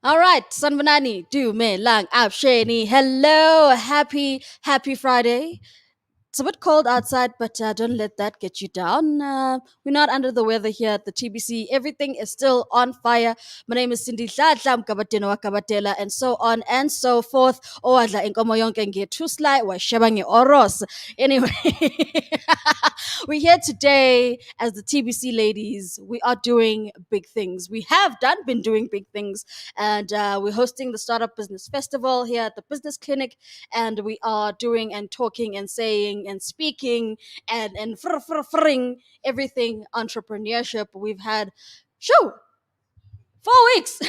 All right, Sanvanani, do me lang absheni. Hello, happy Friday. It's a bit cold outside, but don't let that get you down. We're not under the weather here at the TBC. Everything is still on fire. My name is Cindy Dladla, Mkabateno wa Kabatela, and so on and so forth. Owadla inkomo yonke ngethuslai washeba nge-oros. Anyway, we're here today as the TBC ladies. We are doing big things. We have been doing big things, and we're hosting the Startup Business Festival here at the Business Clinic, and we are doing and talking and saying and speaking and fring everything entrepreneurship. We've had, shoo, 4 weeks.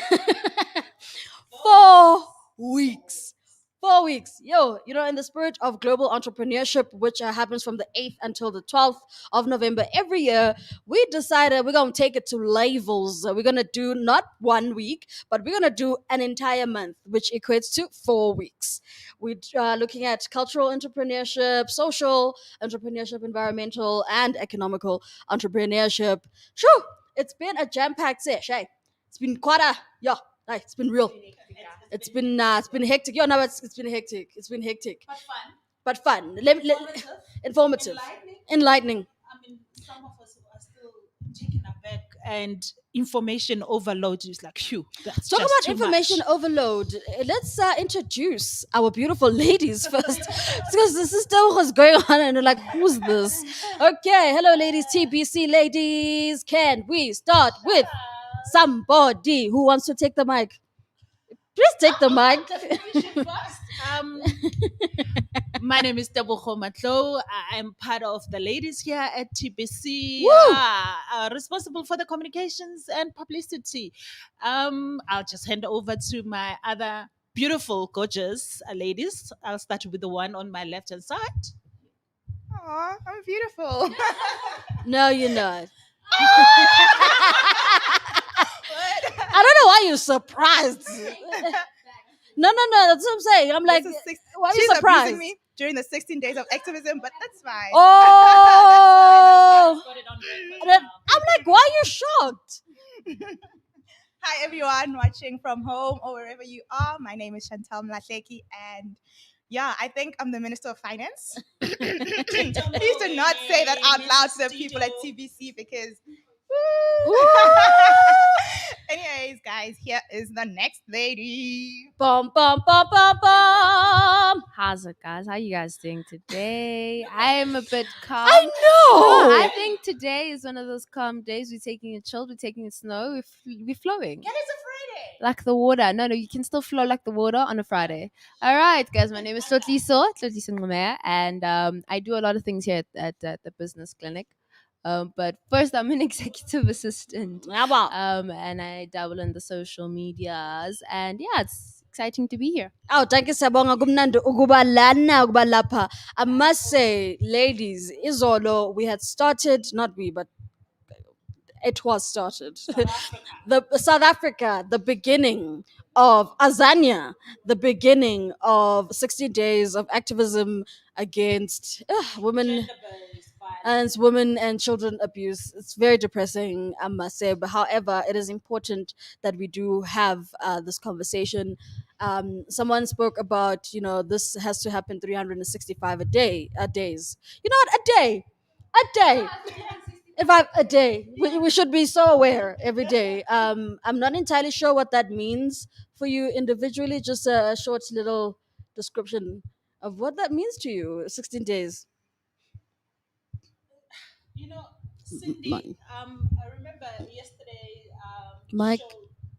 4 weeks. 4 weeks. Yo, in the spirit of global entrepreneurship, which happens from the 8th until the 12th of November every year, we decided we're going to take it to levels. We're going to do not 1 week, but we're going to do an entire month, which equates to 4 weeks. We're looking at cultural entrepreneurship, social entrepreneurship, environmental and economical entrepreneurship. Shoo! It's been a jam packed sesh, hey? It's been quite a, yeah, like, it's been real. It's been hectic. Yo, no, it's been hectic. It's been hectic, but fun. Informative, enlightening. Some of us are still taken aback and information overload is like, phew, that's Talk just about too information much. overload. Let's introduce our beautiful ladies first, because this is still what's going on, and we're like, who's this? Okay, hello, ladies, TBC ladies. Can we start with somebody who wants to take the mic? Please take the mic. Um, my name is Tebogo Matlo. I'm part of the ladies here at TBC, Woo! responsible for the communications and publicity. I'll just hand over to my other beautiful, gorgeous ladies. I'll start with the one on my left hand side. Aw, I'm beautiful. No, you're not. What? I don't know why you're surprised. No, no, no. That's what I'm saying. I'm like, why are you She's abusing surprised? me during the 16 days of activism, but that's fine. Oh, I'm like, why are you shocked? Hi, everyone watching from home or wherever you are. My name is Chantal Mlatleki, and yeah, I think I'm the Minister of Finance. Please do not say that out loud to the people at TBC because. Anyways, guys, here is the next lady. Bum bum bum bum bum. How's it, guys? How you guys doing today? I am a bit calm. I know. I think today is one of those calm days. We're taking it chilled. We're taking it slow. We're flowing. It is a Friday. Like the water. No, you can still flow like the water on a Friday. All right, guys. My name is Tlotliso Ngumea, and I do a lot of things here at the business clinic. But first, I'm an executive assistant, and I dabble in the social medias. And yeah, it's exciting to be here. Oh, thank you, Sabonga. Kumnandi ukuba lana, ukuba lapha. I must say, ladies, Izolo, we had started, not we, but it was started. The South Africa, the beginning of Azania, the beginning of 60 days of activism against women and women and children abuse. It's very depressing, I must say. But however, it is important that we do have this conversation. Someone spoke about, this has to happen 365 days. You know what? A day. If I a day, we should be so aware every day. I'm not entirely sure what that means for you individually. Just a short little description of what that means to you. 16 days. You know, Cindy, I remember yesterday Mike.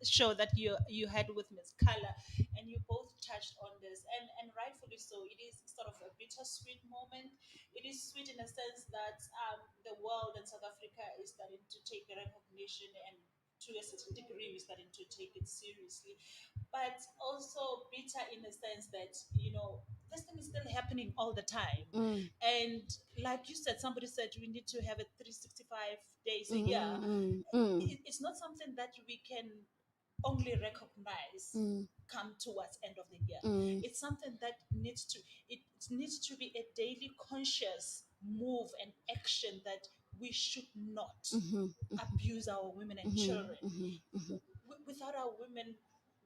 show that you had with Miss Kala, and you both touched on this, and rightfully so. It is sort of a bittersweet moment. It is sweet in a sense that the world and South Africa is starting to take the recognition, and to a certain degree, we're starting to take it seriously, but also bitter in the sense that this thing is still happening all the time. Mm. And like you said, somebody said we need to have it 365 days a Mm, year. mm, mm, It's not something that we can only recognize mm, come towards end of the year. mm, It's something that needs to be a daily conscious move and action that we should not Mhm, abuse our women and mhm, children. mhm, mhm, Without our women,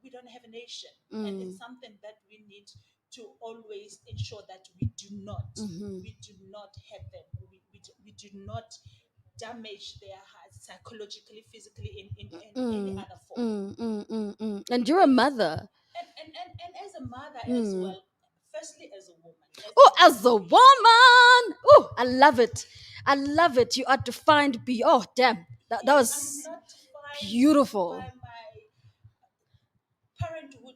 we don't have a nation. And mm, it's something that we need to always ensure that we do not. mhm, We do not hurt them. We do not damage their hearts psychologically, physically, in any mm, other form. And you're a mother. And as a mother as Mm. well, firstly as a woman, as Oh, an as a individual. woman. Oh, I love it. I love it. You are defined be. Oh, damn. That Yes, I'm was not defined by beautiful. my parenthood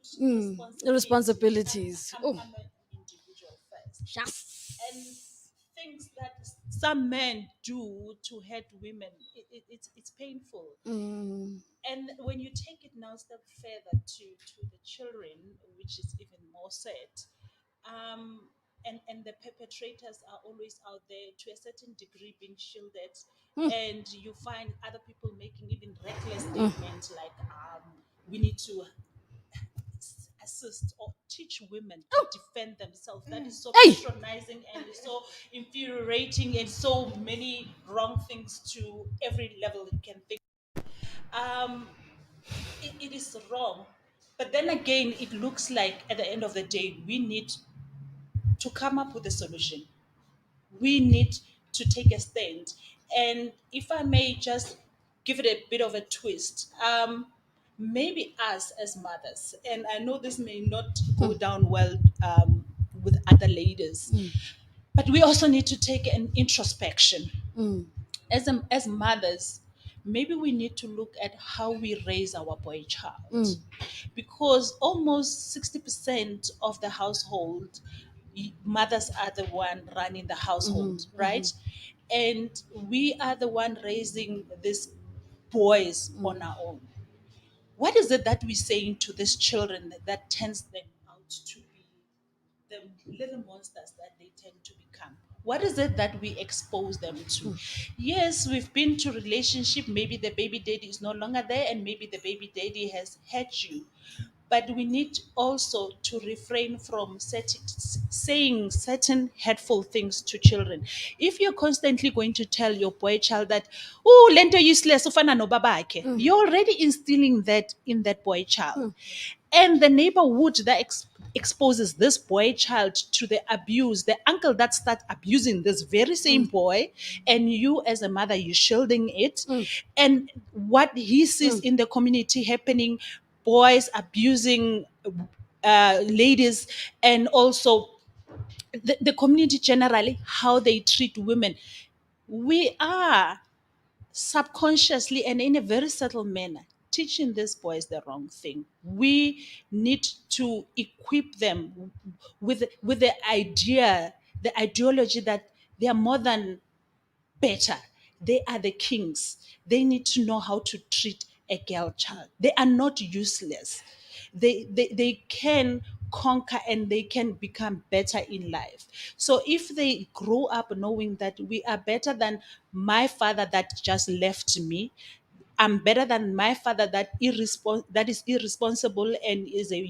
Responsibilities. Oh, I'm an individual first. And yes. things that some men do to hurt women, it's painful. Mm, And when you take it now a step further to the children, which is even more sad, um, and the perpetrators are always out there to a certain degree being shielded, mm, and you find other people making even reckless mm. statements like, we need to assist or teach women to defend themselves. That is so Hey. patronizing and so infuriating, and so many wrong things to every level you can think. Um, it is wrong. But then again, it looks like at the end of the day, we need to come up with a solution. We need to take a stand. And if I may just give it a bit of a twist, maybe us as mothers, and I know this may not go down well with other ladies, but we also need to take an introspection Mm, as mothers. Maybe we need to look at how we raise our boy child, mm, because almost 60% of the household, mothers are the one running the mhm, household, mhm, right? And we are the one raising these boys on mm, our own. What is it that we're saying to these children that turns them out to be the little monsters that they tend to become? What is it that we expose them to? Yes, we've been to relationship. Maybe the baby daddy is no longer there, and maybe the baby daddy has hurt you. But we need also to refrain from saying certain hurtful things to children. If you're constantly going to tell your boy child that, oh, lento useless, ufana no babake, mm, you're already instilling that in that boy child. mm, And the neighborhood that exposes this boy child to the abuse, the uncle that starts abusing this very same mm, boy, and you as a mother, you're shielding it. mm, And what he sees mm, in the community happening, boys abusing ladies, and also the community generally, how they treat women. We are subconsciously and in a very subtle manner teaching these boys the wrong thing. We need to equip them with the idea, the ideology that they are more than better. They are the kings. They need to know how to treat a girl child. They are not useless. They can conquer and they can become better in life. So if they grow up knowing that we are better than my father that just left me, I'm better than my father that is irresponsible and is a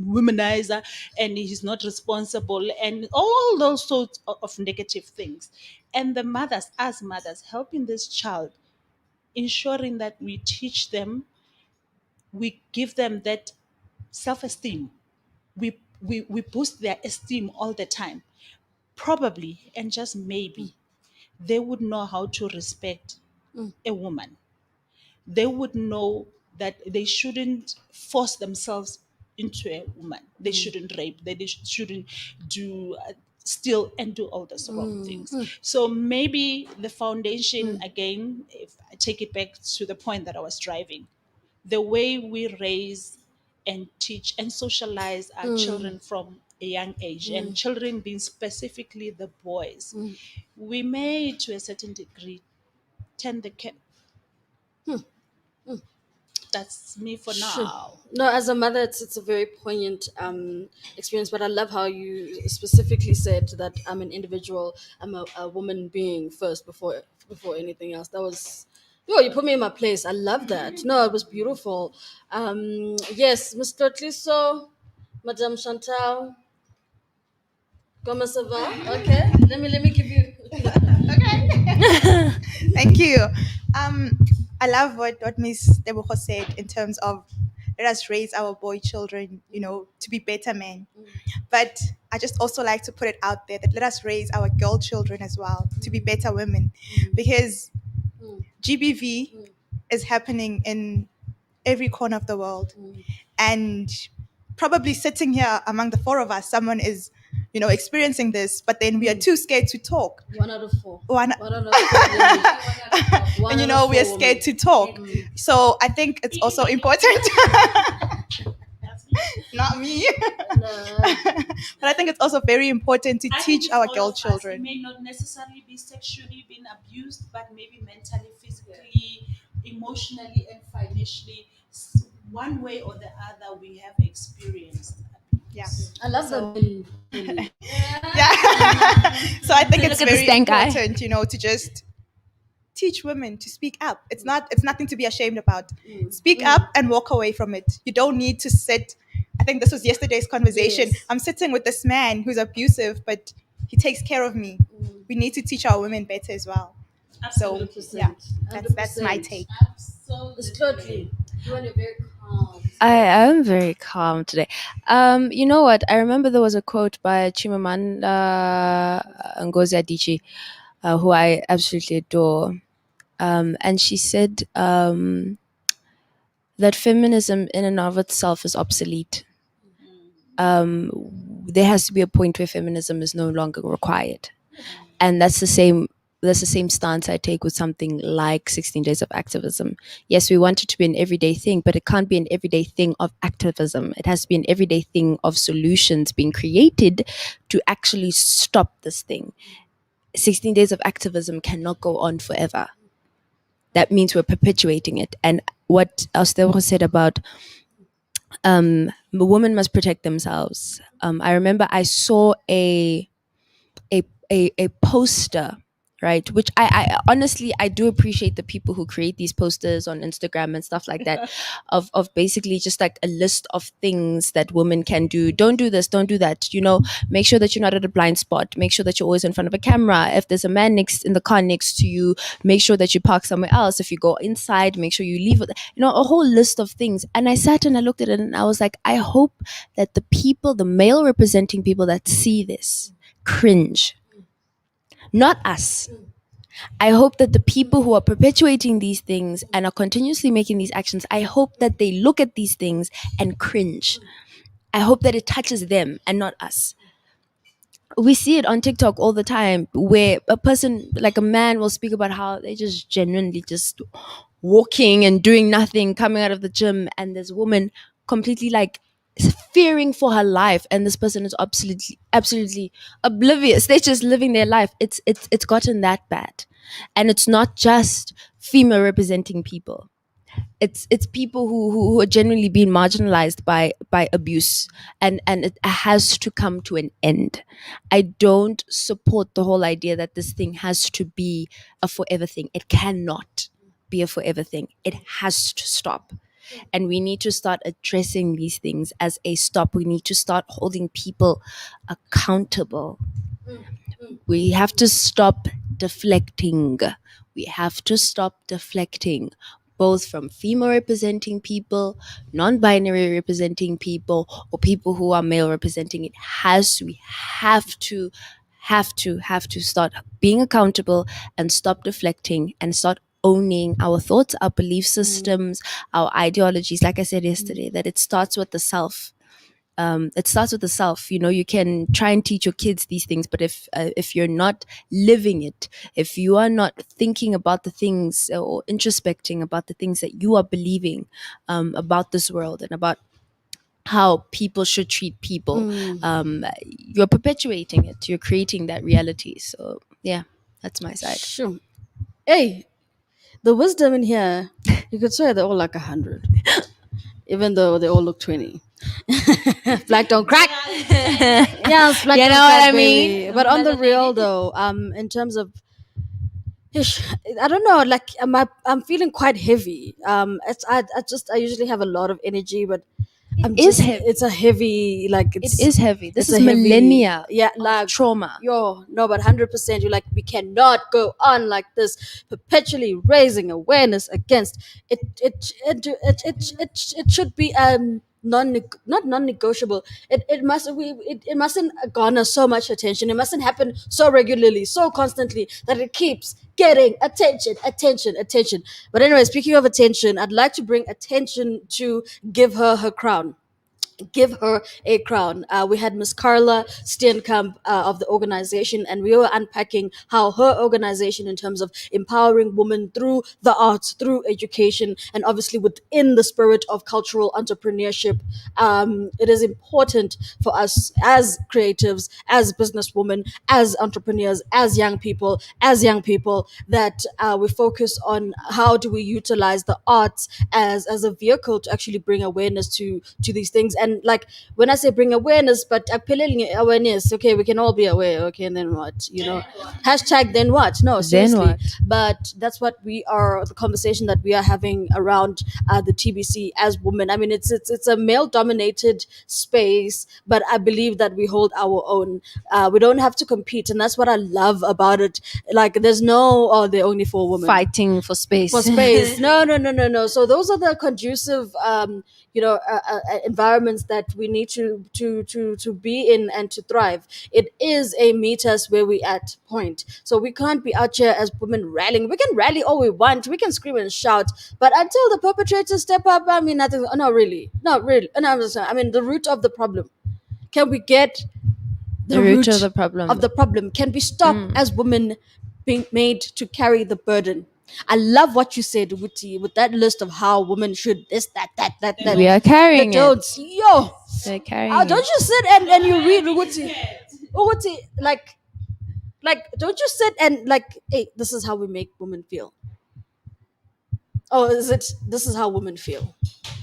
womanizer, and he's not responsible, and all those sorts of negative things. And the mothers, as mothers, helping this child, ensuring that we teach them, we give them that self-esteem. We boost their esteem all the time. Probably and just maybe they would know how to respect mm, a woman. They would know that they shouldn't force themselves into a woman. They shouldn't rape. They shouldn't do steal and do all those wrong mm, things. mm, So maybe the foundation, mm, again, if I take it back to the point that I was driving, the way we raise and teach and socialize our mm, children from a young age, and mm, children being specifically the boys, mm. we may, to a certain degree, turn the That's me for Sure. now. No, as a mother, it's a very poignant experience. But I love how you specifically said that I'm an individual. I'm a woman being first before anything else. That was, yo, you put me in my place. I love that. No, it was beautiful. Yes, Mr. Tliso, Madame Chantal, comment ça va? Okay, let me give you. Okay. Thank you. Um, I love what Miss Debucho said in terms of let us raise our boy children, to be better men. But I just also like to put it out there that let us raise our girl children as well to be better women, because GBV is happening in every corner of the world, and probably sitting here among the four of us, someone is, experiencing this, but then we are too scared to talk. One out of four. One, One out of four women. One and out of we are four scared women. to talk. So I think it's also important. That's me. Not me. No. But I think it's also very important to I think teach it's our all girl of us. It children. may not necessarily be sexually being abused, but maybe mentally, physically, emotionally, and financially. One way or the other, we have experienced Yeah. abuse. I love So- the Yeah. So I think Look it's at the very stank eye. important, to just teach women to speak up. It's nothing to be ashamed about. Speak up and walk away from it. You don't need to sit. I think this was yesterday's conversation. Yes. I'm sitting with this man who's abusive, but he takes care of me. We need to teach our women better as well. So Absolutely. yeah, that's my 100%. take. Absolutely. It's totally. You want to very calm. I am very calm today. You know what? I remember there was a quote by Chimamanda Ngozi Adichie, who I absolutely adore. And she said that feminism in and of itself is obsolete. There has to be a point where feminism is no longer required, and that's the same stance I take with something like 16 days of activism. Yes, we want it to be an everyday thing, but it can't be an everyday thing of activism. It has to be an everyday thing of solutions being created to actually stop this thing. 16 days of activism cannot go on forever. That means we're perpetuating it. And what Austero said about women must protect themselves. I remember I saw a poster, right, which I honestly I do appreciate the people who create these posters on Instagram and stuff like that, of basically just like a list of things that women can do. Don't do this, don't do that, make sure that you're not at a blind spot, make sure that you're always in front of a camera. If there's a man next in the car next to you, make sure that you park somewhere else. If you go inside, make sure you leave it, a whole list of things. And I sat and I looked at it and I was like, I hope that the male representing people that see this cringe. Not us. I hope that the people who are perpetuating these things and are continuously making these actions, I hope that they look at these things and cringe. I hope that it touches them and not us. We see it on TikTok all the time where a person, like a man, will speak about how they just genuinely just walking and doing nothing, coming out of the gym, and this woman completely like fearing for her life, and this person is absolutely oblivious. They're just living their life. It's gotten that bad. And it's not just female representing people. It's people who are genuinely being marginalized by abuse, and it has to come to an end. I don't support the whole idea that this thing has to be a forever thing. It cannot be a forever thing. It has to stop. And we need to start addressing these things as a stop. We need to start holding people accountable. We have to stop deflecting. We have to stop deflecting, both from female representing people, non-binary representing people, or people who are male representing. We have to start being accountable and stop deflecting and start owning our thoughts, our belief systems, our ideologies. Like I said yesterday, that it starts with the self. It starts with the self. You can try and teach your kids these things, but if you're not living it, if you are not thinking about the things or introspecting about the things that you are believing about this world and about how people should treat people, you're perpetuating it. You're creating that reality. So yeah, that's my side. Sure. Hey, the wisdom in here, you could say they're all like 100, even though they all look 20. Black don't crack. Yes, black You don't know what crack, I mean? baby. But on the real though, in terms of, ish, I don't know, like I'm feeling quite heavy. I usually have a lot of energy, but It I'm is just heavy. it's a heavy like It is heavy. This it's is a heavy millennia yeah of like trauma. yo no but 100% you're like we cannot go on like this perpetually raising awareness against it should be not non-negotiable. It mustn't garner so much attention. It mustn't happen so regularly, so constantly that it keeps getting attention. But anyway, speaking of attention, I'd like to bring attention to give her her crown. Give her a crown. We had Miss Carla Steenkamp of the organization, and we were unpacking how her organization, in terms of empowering women through the arts, through education, and obviously within the spirit of cultural entrepreneurship, it is important for us as creatives, as businesswomen, as entrepreneurs, as young people, that we focus on how do we utilize the arts as a vehicle to actually bring awareness to these things. And like when I say bring awareness, but appealing awareness, okay, we can all be aware, okay, and then what, hashtag then what? No, Then seriously. what? But that's what we are, the conversation that we are having around the TBC as women. I mean, it's a male dominated space, but I believe that we hold our own. We don't have to compete, and that's what I love about it. Like there's no, oh, they're only for women Fighting for space. for space. No. So those are the conducive, environments that we need to be in and to thrive. It is a meet us where we at point. So we can't be out here as women rallying. We can rally all we want. We can scream and shout, but until the perpetrators step up, I mean, nothing. Not really. Not really. And I mean, the root of the problem. Can we get The root of the problem. Can we stop as women being made to carry the burden? I love what you said, Wuti, with that list of how women should this, that. We are The carrying it. don'ts. Yo, We're carrying don't it. you sit and you read Wuti, like, don't you sit and like, hey, this is how we make women feel. Oh, is it? This is how women feel,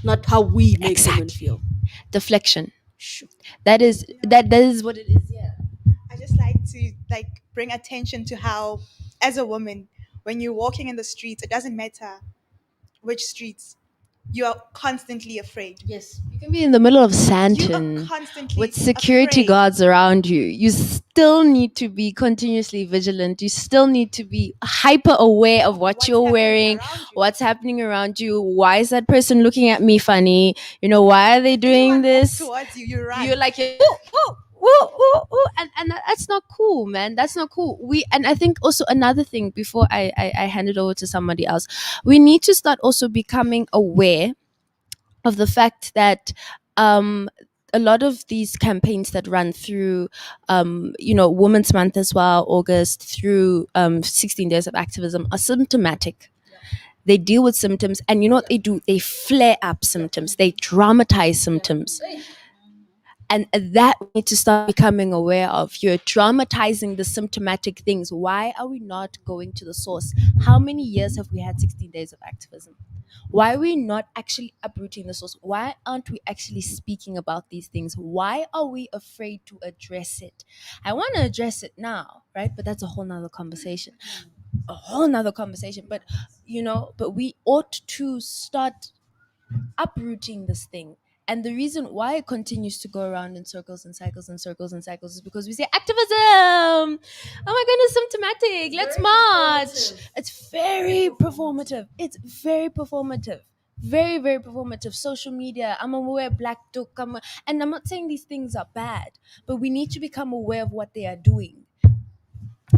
not how we make women Exactly. feel. Deflection. Shoo. That is what it is. Yeah. I just like to bring attention to how, as a woman, when you're walking in the streets, it doesn't matter which streets, you are constantly afraid. Yes. You can be in the middle of You are Sandton constantly with security afraid. guards around you. You still need to be continuously vigilant. You still need to be hyper aware of what What's you're happening wearing, around you. what's happening around you. Why is that person looking at me funny? Why are they doing Anyone walks this? towards you, you run. You're like, ooh, ooh, ooh, ooh, ooh. And that's not cool, man. That's not cool. And I think also another thing before I hand it over to somebody else, we need to start also becoming aware of the fact that a lot of these campaigns that run through Women's Month as well, August, through 16 days of activism, are symptomatic. They deal with symptoms, and you know what they do? They flare up symptoms, they dramatize symptoms. And that we need to start becoming aware of. You're dramatizing the symptomatic things. Why are we not going to the source? How many years have we had 16 days of activism? Why are we not actually uprooting the source? Why aren't we actually speaking about these things? Why are we afraid to address it? I want to address it now, right? But that's a whole nother conversation. But we ought to start uprooting this thing. And the reason why it continues to go around in circles and cycles and circles and cycles is because we say activism. Oh my goodness, symptomatic. Let's march. It's very performative. It's very performative. Very, very performative. Social media. I'm aware black duck. And I'm not saying these things are bad, but we need to become aware of what they are doing.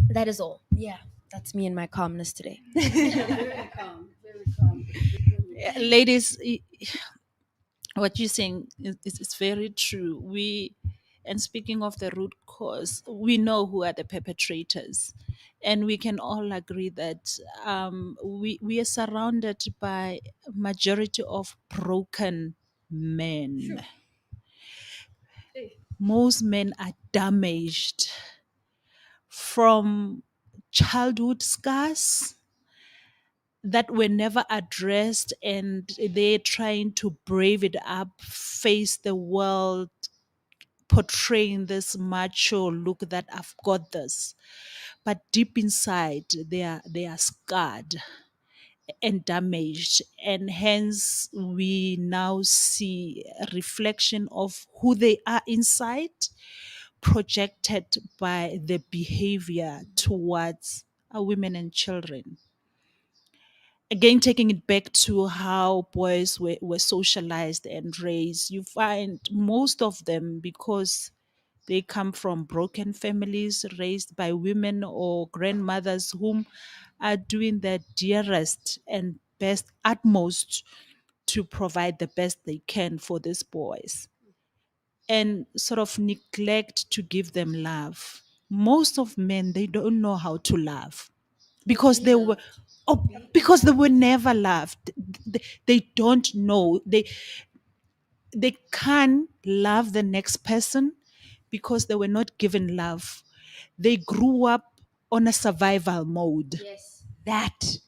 That is all. Yeah. That's me and my calmness today. Very calm. Very calm. Ladies, what you're saying is very true. And speaking of the root cause, we know who are the perpetrators, and we can all agree that we are surrounded by a majority of broken men. Most men are damaged from childhood scars that were never addressed, and they're trying to brave it up, face the world, portraying this macho look that I've got this. But deep inside, they are scarred. and damaged, and hence we now see a reflection of who they are inside, projected by the behavior towards women and children. Again, taking it back to how boys were socialized and raised, you find most of them, because they come from broken families raised by women or grandmothers whom are doing their dearest and best, utmost to provide the best they can for these boys, and sort of neglect to give them love. Most of men, they don't know how to love because they were, oh, because they were never loved. They don't know. They can't love the next person because they were not given love. They grew up on a survival mode. Yes. That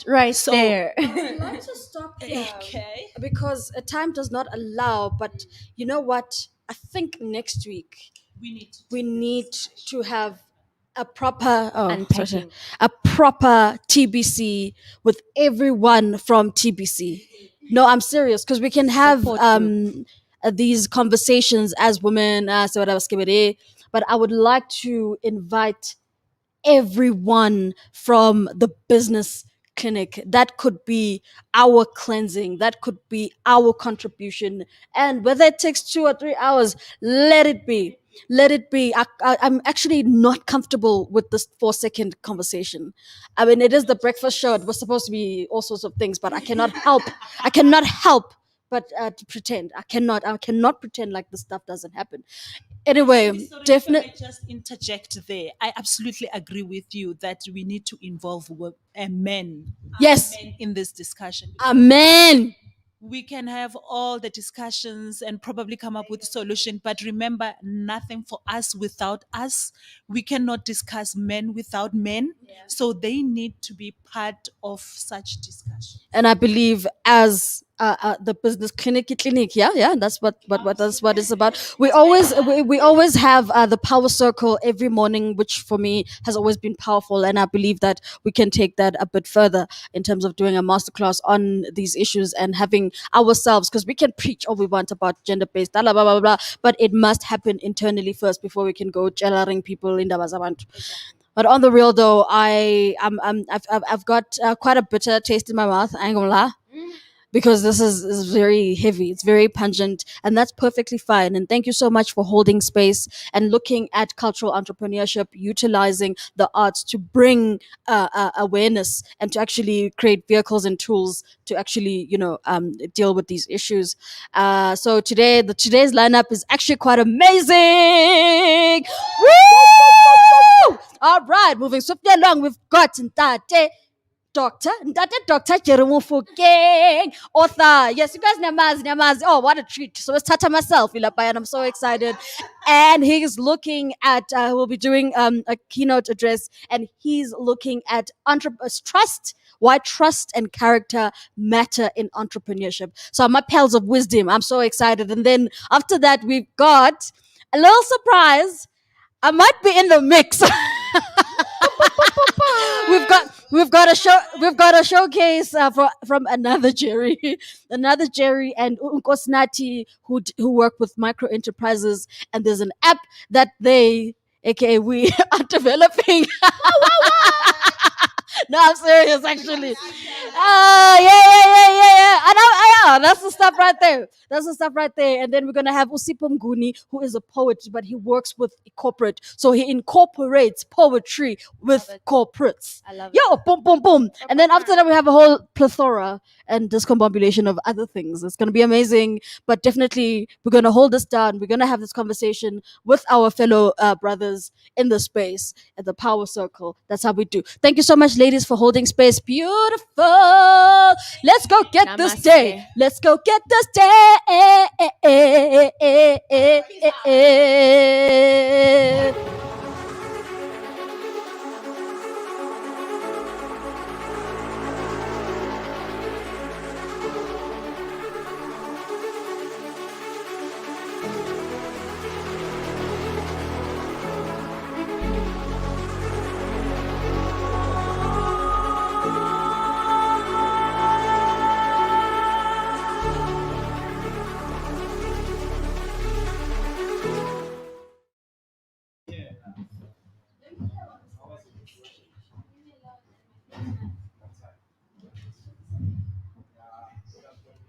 right So- there. I'd like to stop here Okay. because time does not allow. But you know what? I think next week we need to have a proper Unpacking. a proper TBC with everyone from TBC. No, I'm serious because we can have Support group. these conversations as women. So whatever, skibidi. But I would like to invite everyone from the business clinic. That could be our cleansing, that could be our contribution, and whether it takes 2 or 3 hours, let it be. Let it be. I'm actually not comfortable with this 4 second conversation. I mean, it is the breakfast show. It was supposed to be all sorts of things, but I cannot help. I cannot help but to pretend. I cannot pretend like this stuff doesn't happen. Anyway, Sorry, definitely. if I just interject there. I absolutely agree with you that we need to involve men. Yes. Men in this discussion. Amen. We can have all the discussions and probably come up with a solution, but remember, nothing for us without us. We cannot discuss men without men, so they need to be part of such discussion. And I believe as the business clinic, yeah, that's what it's about. We always have the power circle every morning, which for me has always been powerful, and I believe that we can take that a bit further in terms of doing a masterclass on these issues and having ourselves, because we can preach all we want about gender based blah blah blah blah, but it must happen internally first before we can go jamming people in the. But on the real though, I've got quite a bitter taste in my mouth. I ain't gonna lie, because this is very heavy. It's very pungent, and that's perfectly fine. And thank you so much for holding space and looking at cultural entrepreneurship, utilizing the arts to bring awareness and to actually create vehicles and tools to actually, deal with these issues. So today's lineup is actually quite amazing. Woo! All right, moving swiftly along, we've got Ntate Dr. Jerome Fokeng, author. Yes, you guys Nyamazi. Oh, what a treat. So it's Tata myself, Ilapai, and I'm so excited. And he's looking at, we'll be doing a keynote address, and he's looking at trust, why trust and character matter in entrepreneurship. So my pals of wisdom, I'm so excited. And then after that, we've got a little surprise. I might be in the mix. we've got a showcase from another Jerry, and Unkosnati who work with micro enterprises, and there's an app that they, aka we, are developing. No, I'm serious, actually. Yeah. Yeah. That's the stuff right there. And then we're gonna have Usipum Guni, who is a poet, but he works with corporate, so he incorporates poetry with corporates. I love it. Yo, boom, boom, boom. And then after that, we have a whole plethora and discombobulation of other things. It's gonna be amazing. But definitely, we're gonna hold this down. We're gonna have this conversation with our fellow brothers in the space at the power circle. That's how we do. Thank you so much, ladies, for holding space. Beautiful. Let's go get this Namaste. day. Let's go get this day.